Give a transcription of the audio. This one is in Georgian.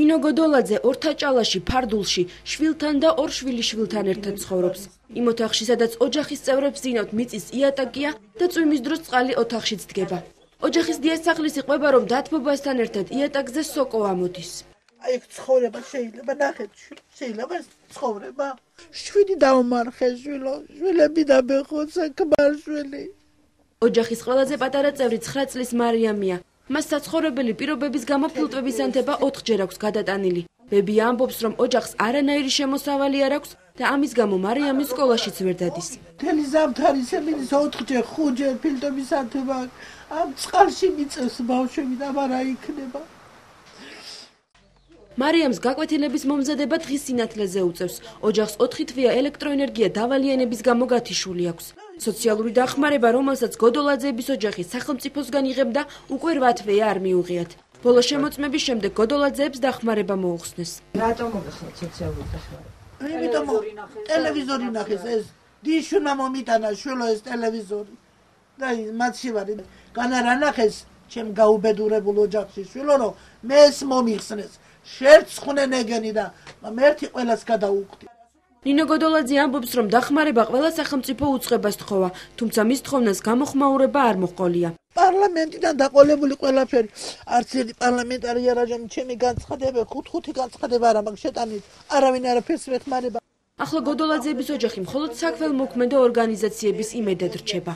ნინო გოდოლაძე ორთაჭალაში, ფარდულში, შვილთან და ორ შვილიშვილთან ერთად ცხოვრობს. იმ ოთახში, სადაც ოჯახის წევრებს ზინავთ მიწის იატაკია და წვიმის დროს წყალი ოთახშიც დგება. ოჯახის დიასახლისი ყვება, რომ დათბობასთან ერთად იატაკზე სოკო ამოდის. აი ცხოვრება შეიძლება ნახეთ, შეიძლება ცხოვრება. შვილი დაუმარხეს შვილები დაბეხო საკმარშვილი. ოჯახის ყველაზე პატარა წევრი 9 წლის მარიამია. მას საცხოვრებელი პირობების გამო ფილტვების ანთება 4ჯერ აქვს გადატანილი. ბებია ამბობს, რომ ოჯახს არანაირი შემოსავალი არ აქვს და ამის გამო მარიამი სკოლაშიც ვერ დადის. მთელი ზამთარი სემინის 4ჯერ, 5ჯერ ფილტვების ანთება ამ წყალში მიწევს ბავშვები და არა იქნება. მარიამს გაკვეთილების მომზადება დღის სინათლეზე უწევს. ოჯახს 4 თვეა ელექტროენერგია დავალიანების გამო გათიშული აქვს. სოციალური დახმარება, რომელსაც გოდოლაძეების ოჯახი სახელმწიფოსგან იღებდა, უკვე 8 თვეა არ მიუღიათ. ბოლო შემოწმების შემდეგ გოდოლაძეებს დახმარება მოუხსნეს. რატომ მოგეხსნათ სოციალური დახმარება? იმიტომ ტელევიზორი ნახეს ეს დიშუნა მომიტანა შვილო ეს ტელევიზორი. და მათში ვარ. განარა ნახეს ჩემ გაუბედურებულ ოჯახში შვილო რომ მე ეს მომიხსნეს. შერცხნენ ეგენი და მერთი ყველას გადაუხდი. ნინო გოდოლაძე ამბობს, რომ დახმარება ყველა სახელმწიფო უწყებას თხოვა, თუმცა მის თხოვნას გამოხმაურება არ მოჰყოლია. პარლამენტიდან დაყოლებული ყველაფერი, არც ერთი პარლამენტარი არ არის, ჩემი განცხადება, 5 განცხადება არა მაქვს შეტანილი, არავინ არაფერს ვერ ხმარება. ახლა გოდოლაძეების ოჯახი მხოლოდ საქველმოქმედო ორგანიზაციების იმედად რჩება.